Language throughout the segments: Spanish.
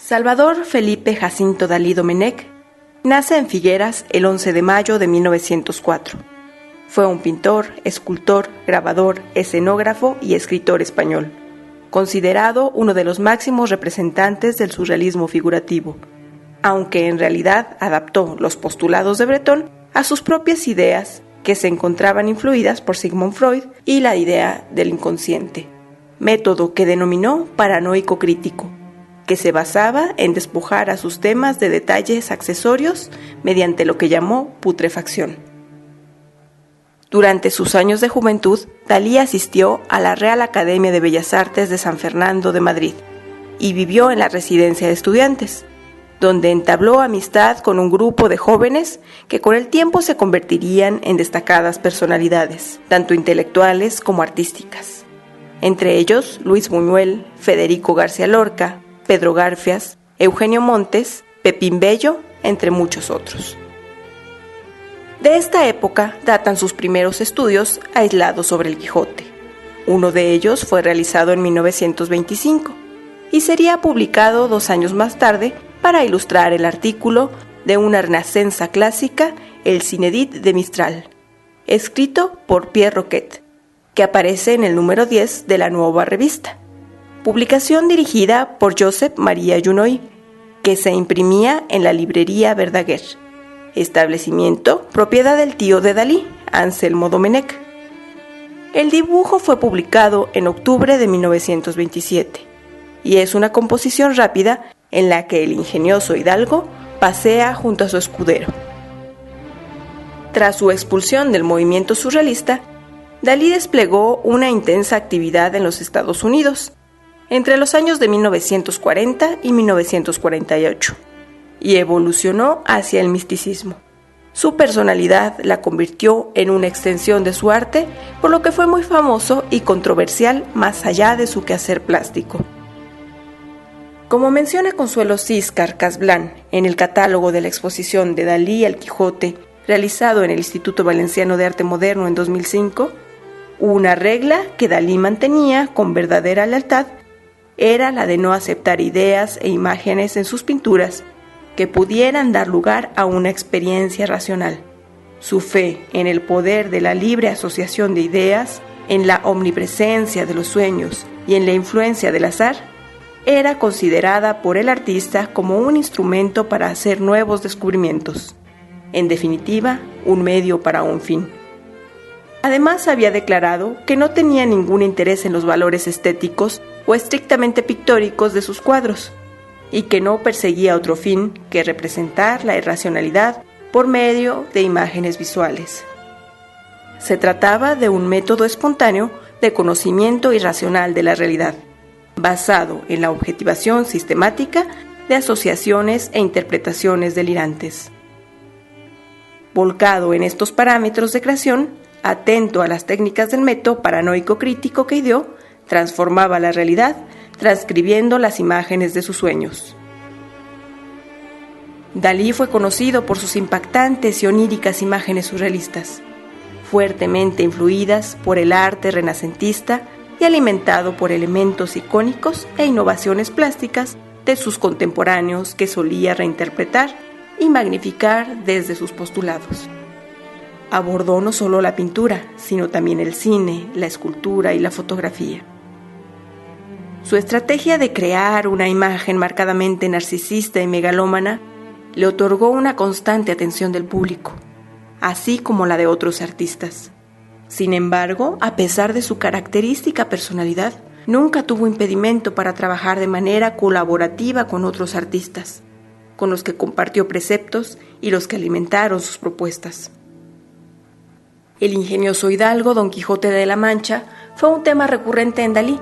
Salvador Felipe Jacinto Dalí Domenech nace en Figueras el 11 de mayo de 1904. Fue un pintor, escultor, grabador, escenógrafo y escritor español, considerado uno de los máximos representantes del surrealismo figurativo, aunque en realidad adaptó los postulados de Breton a sus propias ideas que se encontraban influidas por Sigmund Freud y la idea del inconsciente, método que denominó paranoico crítico, que se basaba en despojar a sus temas de detalles accesorios mediante lo que llamó putrefacción. Durante sus años de juventud, Dalí asistió a la Real Academia de Bellas Artes de San Fernando de Madrid y vivió en la residencia de estudiantes, donde entabló amistad con un grupo de jóvenes que con el tiempo se convertirían en destacadas personalidades, tanto intelectuales como artísticas. Entre ellos, Luis Buñuel, Federico García Lorca, Pedro Garfias, Eugenio Montes, Pepín Bello, entre muchos otros. De esta época datan sus primeros estudios aislados sobre el Quijote. Uno de ellos fue realizado en 1925 y sería publicado 2 años más tarde para ilustrar el artículo de una renacenza clásica, el Cinédit de Mistral, escrito por Pierre Roquet, que aparece en el número 10 de la Nueva Revista, publicación dirigida por Josep Maria Junoy, que se imprimía en la librería Verdaguer, establecimiento propiedad del tío de Dalí, Anselmo Domenech. El dibujo fue publicado en octubre de 1927 y es una composición rápida en la que el ingenioso hidalgo pasea junto a su escudero. Tras su expulsión del movimiento surrealista, Dalí desplegó una intensa actividad en los Estados Unidos entre los años de 1940 y 1948 y evolucionó hacia el misticismo. Su personalidad la convirtió en una extensión de su arte, por lo que fue muy famoso y controversial más allá de su quehacer plástico. Como menciona Consuelo Ciscar Casblán en el catálogo de la exposición de Dalí al Quijote, realizado en el Instituto Valenciano de Arte Moderno en 2005, una regla que Dalí mantenía con verdadera lealtad era la de no aceptar ideas e imágenes en sus pinturas que pudieran dar lugar a una experiencia racional. Su fe en el poder de la libre asociación de ideas, en la omnipresencia de los sueños y en la influencia del azar, era considerada por el artista como un instrumento para hacer nuevos descubrimientos. En definitiva, un medio para un fin. Además, había declarado que no tenía ningún interés en los valores estéticos o estrictamente pictóricos de sus cuadros, y que no perseguía otro fin que representar la irracionalidad por medio de imágenes visuales. Se trataba de un método espontáneo de conocimiento irracional de la realidad, basado en la objetivación sistemática de asociaciones e interpretaciones delirantes. Volcado en estos parámetros de creación, atento a las técnicas del método paranoico crítico que ideó, transformaba la realidad, transcribiendo las imágenes de sus sueños. Dalí fue conocido por sus impactantes y oníricas imágenes surrealistas, fuertemente influidas por el arte renacentista y alimentado por elementos icónicos e innovaciones plásticas de sus contemporáneos que solía reinterpretar y magnificar desde sus postulados. Abordó no solo la pintura, sino también el cine, la escultura y la fotografía. Su estrategia de crear una imagen marcadamente narcisista y megalómana le otorgó una constante atención del público, así como la de otros artistas. Sin embargo, a pesar de su característica personalidad, nunca tuvo impedimento para trabajar de manera colaborativa con otros artistas, con los que compartió preceptos y los que alimentaron sus propuestas. El ingenioso hidalgo Don Quijote de la Mancha fue un tema recurrente en Dalí.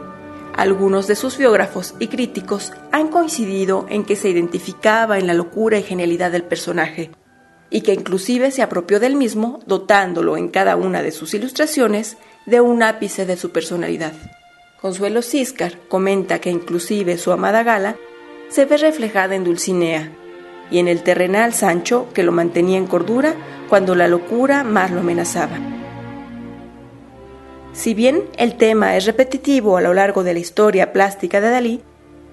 Algunos de sus biógrafos y críticos han coincidido en que se identificaba en la locura y genialidad del personaje, y que inclusive se apropió del mismo, dotándolo en cada una de sus ilustraciones de un ápice de su personalidad. Consuelo Ciscar comenta que inclusive su amada Gala se ve reflejada en Dulcinea, y en el terrenal Sancho que lo mantenía en cordura cuando la locura más lo amenazaba. Si bien el tema es repetitivo a lo largo de la historia plástica de Dalí,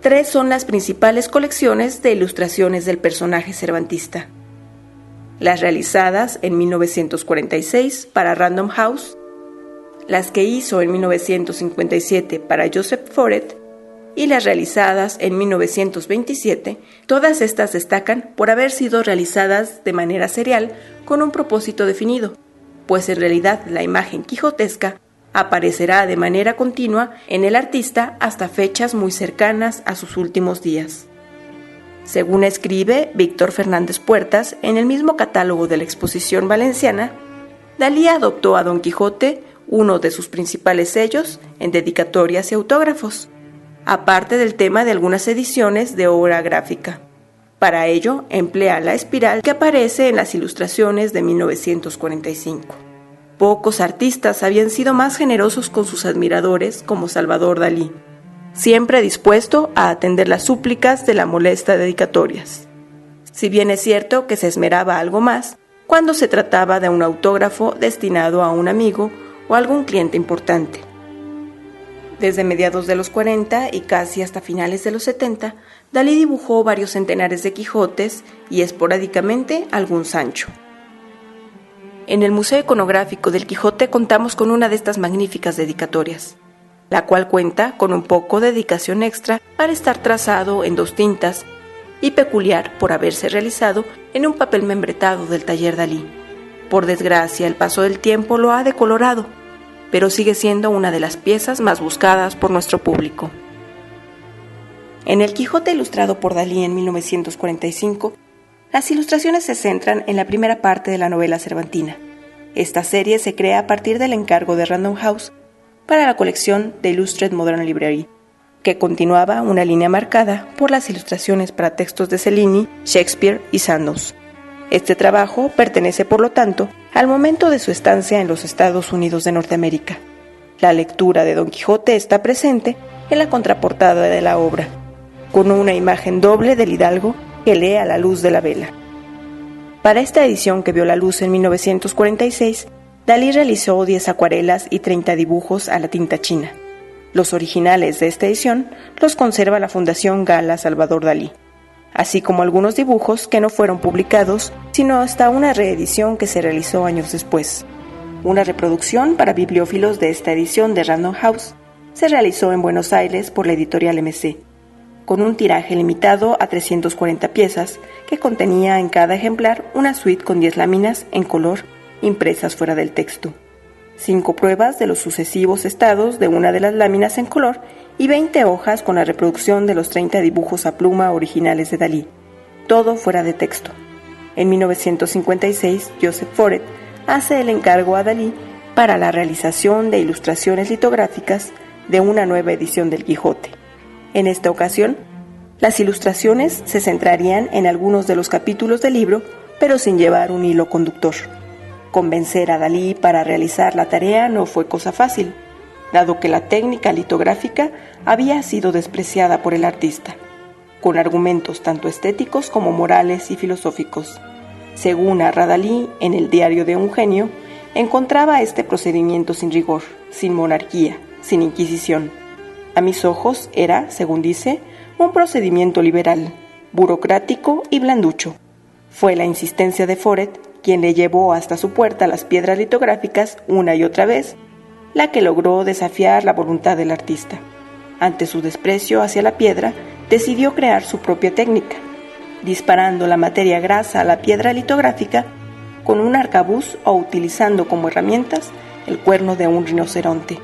3 son las principales colecciones de ilustraciones del personaje cervantista: las realizadas en 1946 para Random House, las que hizo en 1957 para Joseph Foret y las realizadas en 1927. Todas estas destacan por haber sido realizadas de manera serial con un propósito definido, pues en realidad la imagen quijotesca aparecerá de manera continua en el artista hasta fechas muy cercanas a sus últimos días. Según escribe Víctor Fernández Puertas en el mismo catálogo de la Exposición Valenciana, Dalí adoptó a Don Quijote, uno de sus principales sellos, en dedicatorias y autógrafos, aparte del tema de algunas ediciones de obra gráfica. Para ello, emplea la espiral que aparece en las ilustraciones de 1945. Pocos artistas habían sido más generosos con sus admiradores como Salvador Dalí, siempre dispuesto a atender las súplicas de la molesta dedicatorias. Si bien es cierto que se esmeraba algo más cuando se trataba de un autógrafo destinado a un amigo o algún cliente importante. Desde mediados de los 40 y casi hasta finales de los 70, Dalí dibujó varios centenares de Quijotes y esporádicamente algún Sancho. En el Museo Iconográfico del Quijote contamos con una de estas magníficas dedicatorias, la cual cuenta con un poco de dedicación extra para estar trazado en 2 tintas y peculiar por haberse realizado en un papel membretado del taller Dalí. Por desgracia, el paso del tiempo lo ha decolorado, pero sigue siendo una de las piezas más buscadas por nuestro público. En El Quijote ilustrado por Dalí en 1945, las ilustraciones se centran en la primera parte de la novela cervantina. Esta serie se crea a partir del encargo de Random House para la colección The Illustrated Modern Library, que continuaba una línea marcada por las ilustraciones para textos de Cellini, Shakespeare y Sandoz. Este trabajo pertenece, por lo tanto, al momento de su estancia en los Estados Unidos de Norteamérica. La lectura de Don Quijote está presente en la contraportada de la obra, con una imagen doble del hidalgo que lee a la luz de la vela. Para esta edición, que vio la luz en 1946, Dalí realizó 10 acuarelas y 30 dibujos a la tinta china. Los originales de esta edición los conserva la Fundación Gala Salvador Dalí, así como algunos dibujos que no fueron publicados, sino hasta una reedición que se realizó años después. Una reproducción para bibliófilos de esta edición de Random House se realizó en Buenos Aires por la editorial MC, con un tiraje limitado a 340 piezas que contenía en cada ejemplar una suite con 10 láminas en color impresas fuera del texto, 5 pruebas de los sucesivos estados de una de las láminas en color y 20 hojas con la reproducción de los 30 dibujos a pluma originales de Dalí, todo fuera de texto. En 1956, Joseph Foret hace el encargo a Dalí para la realización de ilustraciones litográficas de una nueva edición del Quijote. En esta ocasión, las ilustraciones se centrarían en algunos de los capítulos del libro, pero sin llevar un hilo conductor. Convencer a Dalí para realizar la tarea no fue cosa fácil, dado que la técnica litográfica había sido despreciada por el artista, con argumentos tanto estéticos como morales y filosóficos. Según narra Dalí en el Diario de un genio, encontraba este procedimiento sin rigor, sin monarquía, sin inquisición. A mis ojos era, según dice, un procedimiento liberal, burocrático y blanducho. Fue la insistencia de Foret quien le llevó hasta su puerta las piedras litográficas una y otra vez, la que logró desafiar la voluntad del artista. Ante su desprecio hacia la piedra, decidió crear su propia técnica, disparando la materia grasa a la piedra litográfica con un arcabuz o utilizando como herramientas el cuerno de un rinoceronte.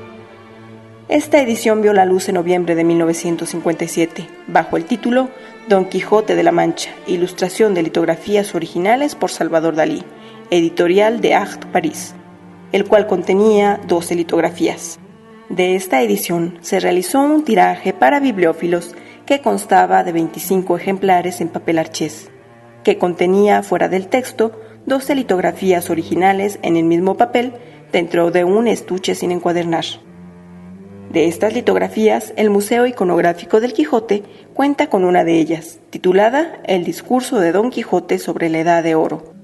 Esta edición vio la luz en noviembre de 1957, bajo el título Don Quijote de la Mancha, ilustración de litografías originales por Salvador Dalí, editorial de Art París, el cual contenía 12 litografías. De esta edición se realizó un tiraje para bibliófilos que constaba de 25 ejemplares en papel archés, que contenía fuera del texto 12 litografías originales en el mismo papel dentro de un estuche sin encuadernar. De estas litografías, el Museo Iconográfico del Quijote cuenta con una de ellas, titulada El discurso de Don Quijote sobre la Edad de Oro.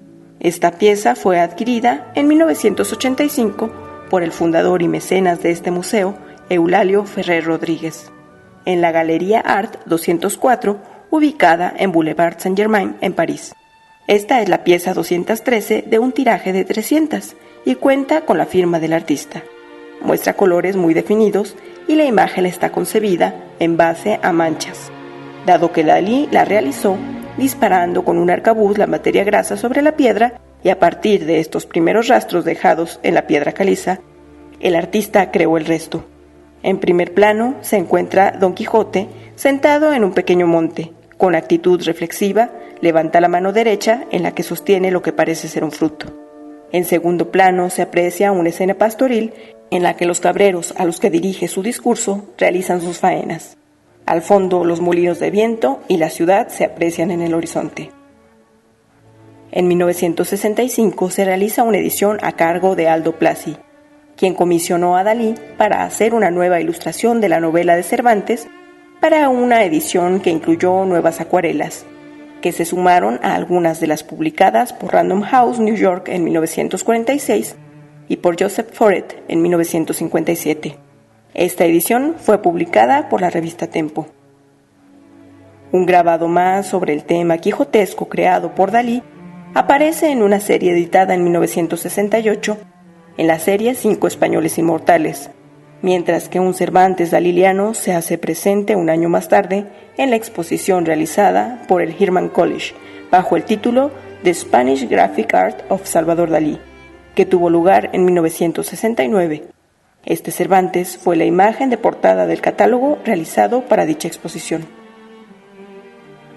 Esta pieza fue adquirida en 1985 por el fundador y mecenas de este museo, Eulalio Ferrer Rodríguez. en la Galería Art 204, ubicada en Boulevard Saint-Germain, en París. Esta es la pieza 213 de un tiraje de 300 y cuenta con la firma del artista. Muestra colores muy definidos y la imagen está concebida en base a manchas, dado que Dalí la realizó disparando con un arcabuz la materia grasa sobre la piedra, y a partir de estos primeros rastros dejados en la piedra caliza, el artista creó el resto. En primer plano se encuentra Don Quijote sentado en un pequeño monte, con actitud reflexiva, levanta la mano derecha en la que sostiene lo que parece ser un fruto. En segundo plano se aprecia una escena pastoril en la que los cabreros a los que dirige su discurso realizan sus faenas. Al fondo, los molinos de viento y la ciudad se aprecian en el horizonte. En 1965 se realiza una edición a cargo de Aldo Plasi, quien comisionó a Dalí para hacer una nueva ilustración de la novela de Cervantes, para una edición que incluyó nuevas acuarelas, que se sumaron a algunas de las publicadas por Random House New York en 1946 y por Joseph Foret en 1957. Esta edición fue publicada por la revista Tempo. Un grabado más sobre el tema quijotesco creado por Dalí aparece en una serie editada en 1968, en la serie Cinco Españoles Inmortales, mientras que un Cervantes daliliano se hace presente un año más tarde en la exposición realizada por el Hirman College, bajo el título The Spanish Graphic Art of Salvador Dalí, que tuvo lugar en 1969. Este Cervantes fue la imagen de portada del catálogo realizado para dicha exposición.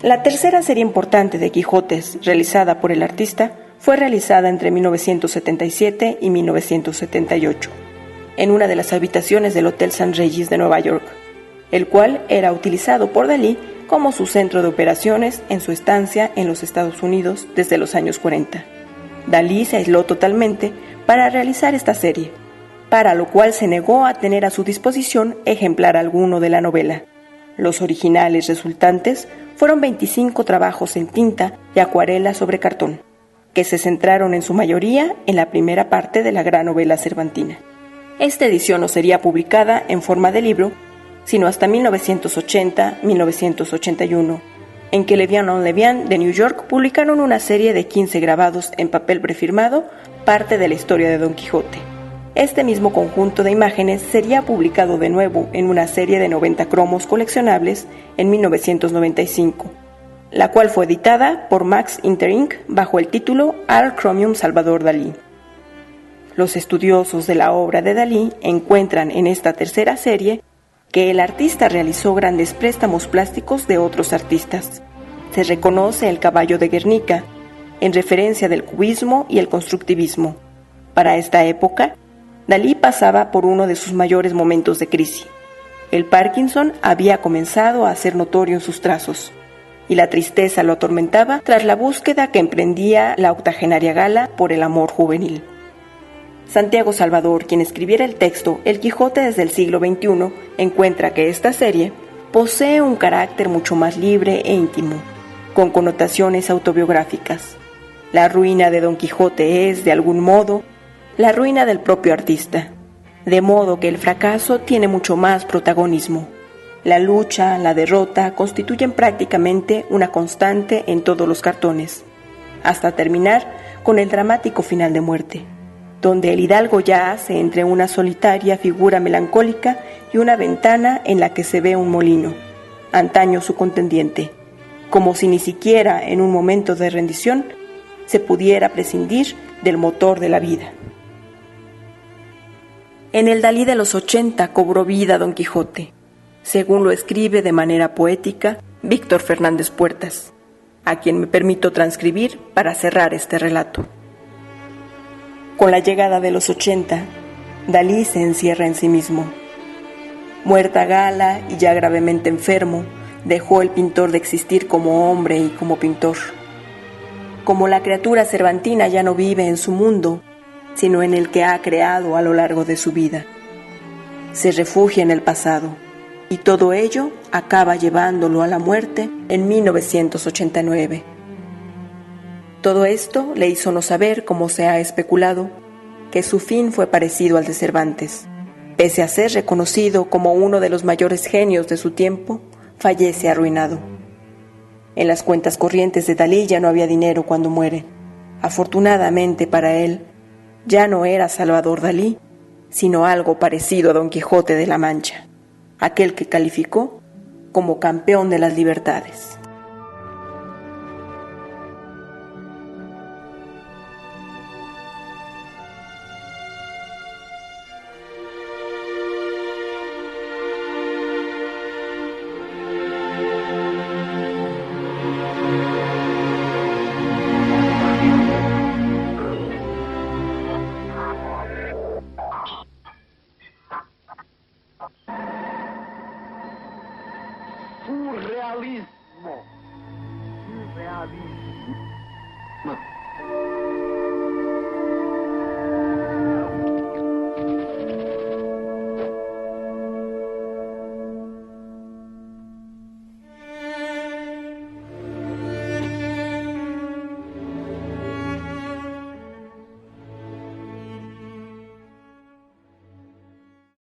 La tercera serie importante de Quijotes realizada por el artista fue realizada entre 1977 y 1978, en una de las habitaciones del Hotel St. Regis de Nueva York, el cual era utilizado por Dalí como su centro de operaciones en su estancia en los Estados Unidos desde los años 40. Dalí se aisló totalmente para realizar esta serie, para lo cual se negó a tener a su disposición ejemplar alguno de la novela. Los originales resultantes fueron 25 trabajos en tinta y acuarela sobre cartón, que se centraron en su mayoría en la primera parte de la gran novela cervantina. Esta edición no sería publicada en forma de libro, sino hasta 1980-1981, en que Levian Levian de New York publicaron una serie de 15 grabados en papel prefirmado, parte de la historia de Don Quijote. Este mismo conjunto de imágenes sería publicado de nuevo en una serie de 90 cromos coleccionables en 1995, la cual fue editada por Max Interinc bajo el título Art Chromium Salvador Dalí. Los estudiosos de la obra de Dalí encuentran en esta tercera serie que el artista realizó grandes préstamos plásticos de otros artistas. Se reconoce el caballo de Guernica, en referencia del cubismo y el constructivismo. Para esta época, Dalí pasaba por uno de sus mayores momentos de crisis. El Parkinson había comenzado a ser notorio en sus trazos, y la tristeza lo atormentaba tras la búsqueda que emprendía la octogenaria Gala por el amor juvenil. Santiago Salvador, quien escribiera el texto El Quijote desde el siglo XXI, encuentra que esta serie posee un carácter mucho más libre e íntimo, con connotaciones autobiográficas. La ruina de Don Quijote es, de algún modo, la ruina del propio artista, de modo que el fracaso tiene mucho más protagonismo. La lucha, la derrota constituyen prácticamente una constante en todos los cartones, hasta terminar con el dramático final de muerte, donde el hidalgo yace entre una solitaria figura melancólica y una ventana en la que se ve un molino, antaño su contendiente, como si ni siquiera en un momento de rendición se pudiera prescindir del motor de la vida. En el Dalí de los 80 cobró vida Don Quijote, según lo escribe de manera poética Víctor Fernández Puertas, a quien me permito transcribir para cerrar este relato. Con la llegada de los 80, Dalí se encierra en sí mismo. Muerta Gala y ya gravemente enfermo, dejó el pintor de existir como hombre y como pintor. Como la criatura cervantina ya no vive en su mundo, sino en el que ha creado a lo largo de su vida. Se refugia en el pasado, y todo ello acaba llevándolo a la muerte en 1989. Todo esto le hizo no saber, como se ha especulado, que su fin fue parecido al de Cervantes, Pese a ser reconocido como uno de los mayores genios de su tiempo, fallece arruinado. En las cuentas corrientes de Dalí ya no había dinero cuando muere. Afortunadamente para él, ya no era Salvador Dalí, sino algo parecido a Don Quijote de la Mancha, aquel que calificó como campeón de las libertades. Surrealismo. Surrealismo.